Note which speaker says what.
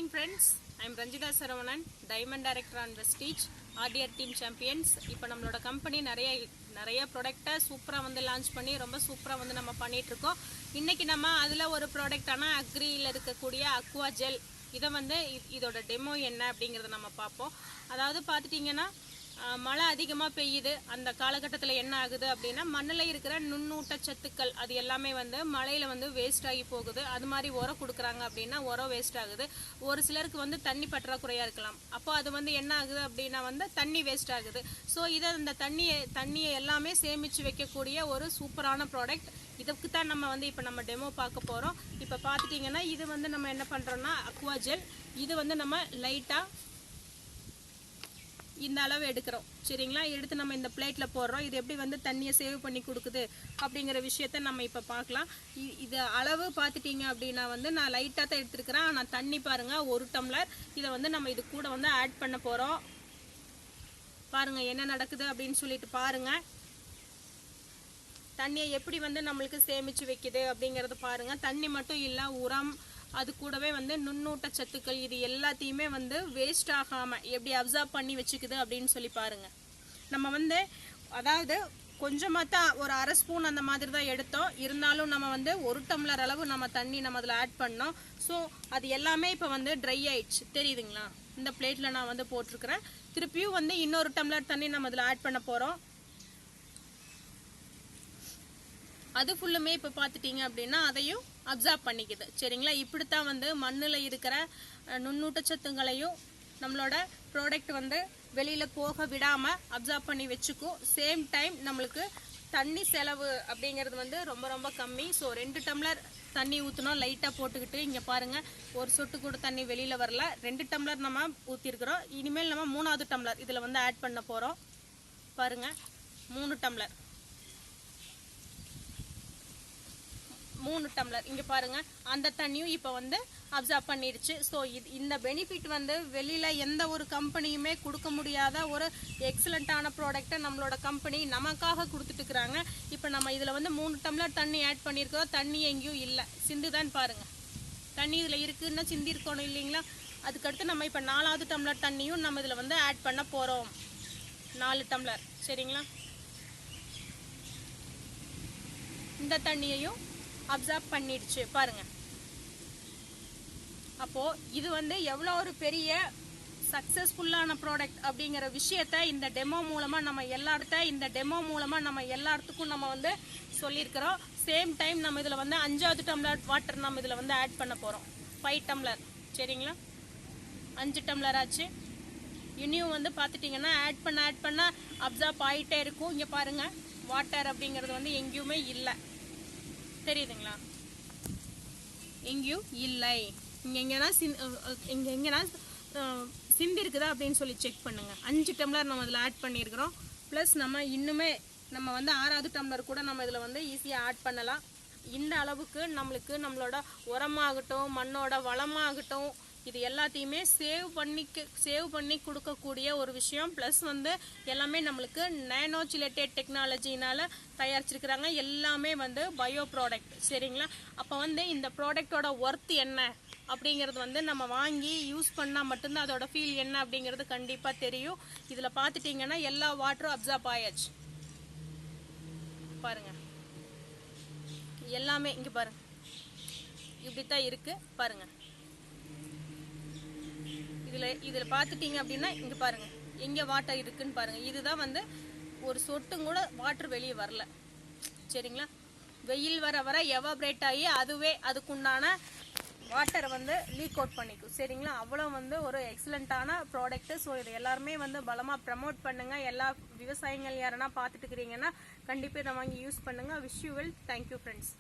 Speaker 1: morning friends, I am Ranjita Saravanan, Diamond Director on Vestige, RDR Team Champions. இப்போ நம்மளோட company நிறைய ப்ராடக்ட்டை சூப்பராக வந்து லான்ச் பண்ணி ரொம்ப சூப்பராக வந்து நம்ம பண்ணிட்டு இருக்கோம். இன்னைக்கு நம்ம அதில் ஒரு ப்ராடக்டான அக்ரியில் இருக்கக்கூடிய அக்வா ஜெல் இதை வந்து இதோட டெமோ என்ன அப்படிங்கிறத நம்ம பார்ப்போம். அதாவது பார்த்துட்டிங்கன்னா மழை அதிகமாக பெய்யுது. அந்த காலகட்டத்தில் என்ன ஆகுது அப்படின்னா மண்ணில் இருக்கிற நுண்ணூட்டச்சத்துக்கள் அது எல்லாமே வந்து மழையில் வந்து வேஸ்ட் ஆகி போகுது. அது மாதிரி உரம் கொடுக்குறாங்க அப்படின்னா உரம் வேஸ்ட் ஆகுது. ஒரு சிலருக்கு வந்து தண்ணி பற்றாக்குறையாக இருக்கலாம். அப்போ அது வந்து என்ன ஆகுது அப்படின்னா வந்து தண்ணி வேஸ்ட் ஆகுது. ஸோ இதை இந்த தண்ணியை எல்லாமே சேமித்து வைக்கக்கூடிய ஒரு சூப்பரான ப்ராடக்ட். இதுக்கு தான் நம்ம வந்து இப்போ நம்ம டெமோ பார்க்க போகிறோம். இப்போ பார்த்துட்டிங்கன்னா இது வந்து நம்ம என்ன பண்ணுறோன்னா அக்வா ஜெல். இது வந்து நம்ம லைட்டாக இந்த அளவு எடுக்கிறோம், சரிங்களா? எடுத்து நம்ம இந்த பிளேட்டில் போடுறோம். இது எப்படி வந்து தண்ணியை சேவ் பண்ணி கொடுக்குது அப்படிங்கிற விஷயத்த நம்ம இப்போ பார்க்கலாம். இது அளவு பார்த்துட்டிங்க அப்படின்னா வந்து நான் லைட்டாக தான் எடுத்துருக்கிறேன். ஆனால் தண்ணி பாருங்கள் 1 டம்ளர். இதை வந்து நம்ம இது கூட வந்து ஆட் பண்ண போகிறோம். பாருங்கள் என்ன நடக்குது அப்படின்னு சொல்லிட்டு பாருங்கள். தண்ணியை எப்படி வந்து நம்மளுக்கு சேமித்து வைக்குது அப்படிங்கிறது பாருங்கள். தண்ணி மட்டும் இல்லை, உரம் அது கூடவே வந்து நுண்ணூட்ட சத்துக்கள் இது எல்லாத்தையுமே வந்து வேஸ்ட் ஆகாமல் எப்படி அப்சர்வ் பண்ணி வச்சுக்குது அப்படின்னு சொல்லி பாருங்கள். நம்ம வந்து அதாவது கொஞ்சமாக தான் ஒரு 1/2 ஸ்பூன் அந்த மாதிரி தான் எடுத்தோம். இருந்தாலும் நம்ம வந்து 1 டம்ளர் அளவு நம்ம தண்ணி நம்ம அதில் ஆட் பண்ணோம். ஸோ அது எல்லாமே இப்போ வந்து ட்ரை ஆயிடுச்சு, தெரியுதுங்களா? இந்த பிளேட்டில் நான் வந்து போட்டிருக்கிறேன். திருப்பியும் வந்து இன்னொரு டம்ளர் தண்ணி நம்ம அதில் ஆட் பண்ண போகிறோம். அது ஃபுல்லுமே இப்போ பார்த்துட்டிங்க அப்படின்னா அதையும் அப்சர்வ் பண்ணிக்குது, சரிங்களா? இப்படித்தான் வந்து மண்ணில் இருக்கிற நுண்ணூட்டச்சத்துங்களையும் நம்மளோட ப்ராடக்ட் வந்து வெளியில் போக விடாமல் அப்சர்வ் பண்ணி வச்சுக்கும். சேம் டைம் நம்மளுக்கு தண்ணி செலவு அப்படிங்கிறது வந்து ரொம்ப ரொம்ப கம்மி. ஸோ 2 டம்ளர் தண்ணி ஊற்றணும். லைட்டாக போட்டுக்கிட்டு இங்கே பாருங்கள், ஒரு சொட்டு கூட தண்ணி வெளியில் வரல. 2 டம்ளர் நம்ம ஊற்றிருக்கிறோம். இனிமேல் நம்ம 3வது டம்ளர் இதில் வந்து ஆட் பண்ண போகிறோம். பாருங்கள் 3 டம்ளர் இங்கே பாருங்கள். அந்த தண்ணியும் இப்போ வந்து அப்சர்வ் பண்ணிடுச்சு. ஸோ இந்த பெனிஃபிட் வந்து வெளியில் எந்த ஒரு கம்பெனியுமே கொடுக்க முடியாத ஒரு எக்ஸலண்ட்டான ப்ராடக்டை நம்மளோட கம்பெனி நமக்காக கொடுத்துட்டுருக்குறாங்க. இப்போ நம்ம இதில் வந்து 3 டம்ளர் தண்ணி ஆட் பண்ணியிருக்கோம். தண்ணி எங்கேயும் இல்லை, சிந்துதான் பாருங்கள். தண்ணி இதில் இருக்குதுன்னா சிந்தி இருக்கணும் இல்லைங்களா? அதுக்கடுத்து நம்ம இப்போ 4வது டம்ளர் தண்ணியும் நம்ம இதில் வந்து ஆட் பண்ண போகிறோம். 4 டம்ளர், சரிங்களா? இந்த தண்ணியையும் அப்சர்வ் பண்ணிடுச்சு பாருங்க. அப்போ இது வந்து எவ்வளோ ஒரு பெரிய சக்சஸ்ஃபுல்லான ப்ராடக்ட் அப்படிங்கிற விஷயத்த இந்த டெமோ மூலமா நம்ம எல்லாத்துக்கும் நம்ம வந்து சொல்லியிருக்கிறோம். சேம் டைம் நம்ம இதில் வந்து 5வது டம்ளர் வாட்டர் நம்ம இதில் வந்து ஆட் பண்ண போகிறோம். 5 டம்ளர், சரிங்களா? 5 டம்ளர் ஆச்சு. இனியும் வந்து பார்த்துட்டிங்கன்னா ஆட் பண்ண அப்சர்வ் ஆகிட்டே இருக்கும். இங்கே பாருங்கள், வாட்டர் அப்படிங்கிறது வந்து எங்கேயுமே இல்லை, தெரியுதுங்களா? எங்கேயும் இல்லை. இங்கே எங்கன்னா சிந்தி இருக்குதா அப்படின்னு சொல்லி செக் பண்ணுங்கள். 5 டம்ளர் நம்ம இதில் ஆட் பண்ணியிருக்கிறோம். ப்ளஸ் நம்ம இன்னுமே நம்ம வந்து 6வது டம்ளர் கூட நம்ம இதில் வந்து ஈஸியாக ஆட் பண்ணலாம். இந்த அளவுக்கு நம்மளோட உரமாகட்டும் மண்ணோட வளமாகட்டும் இது எல்லாத்தையுமே சேவ் பண்ணி கொடுக்கக்கூடிய ஒரு விஷயம். ப்ளஸ் வந்து எல்லாமே நம்மளுக்கு நேனோசிலேட்டட் டெக்னாலஜினால் தயாரிச்சிருக்கிறாங்க. எல்லாமே வந்து பயோ ப்ராடக்ட், சரிங்களா? அப்போ வந்து இந்த ப்ராடக்டோட ஒர்த் என்ன அப்படிங்கிறது வந்து நம்ம வாங்கி யூஸ் பண்ணால் மட்டும்தான் அதோட ஃபீல் என்ன அப்படிங்கிறது கண்டிப்பாக தெரியும். இதில் பார்த்துட்டிங்கன்னா எல்லா வாட்டரும் அப்சர்வ் ஆயாச்சு பாருங்கள். எல்லாமே இங்கே பாருங்கள், இப்படி தான் இருக்குது பாருங்கள். இதில் பார்த்துட்டிங்க அப்படின்னா இங்கே பாருங்கள் எங்கே வாட்டர் இருக்குன்னு பாருங்கள். இதுதான் வந்து ஒரு சொட்டும் கூட வாட்டர் வெளியே வரல, சரிங்களா? வெயில் வர எவாப்ரேட் ஆகி அதுவே அதுக்குண்டான வாட்டரை வந்து லீக் அவுட் பண்ணிக்கும், சரிங்களா? அவ்வளோ வந்து ஒரு எக்ஸலண்ட்டான ப்ராடக்ட்டு. ஸோ இதை எல்லாருமே வந்து பலமாக ப்ரமோட் பண்ணுங்கள். எல்லா விவசாயிகள் யாருன்னா பார்த்துட்டு இருக்கிறீங்கன்னா கண்டிப்பாக இதை வாங்கி யூஸ் பண்ணுங்கள். Wish you well. Thank you friends.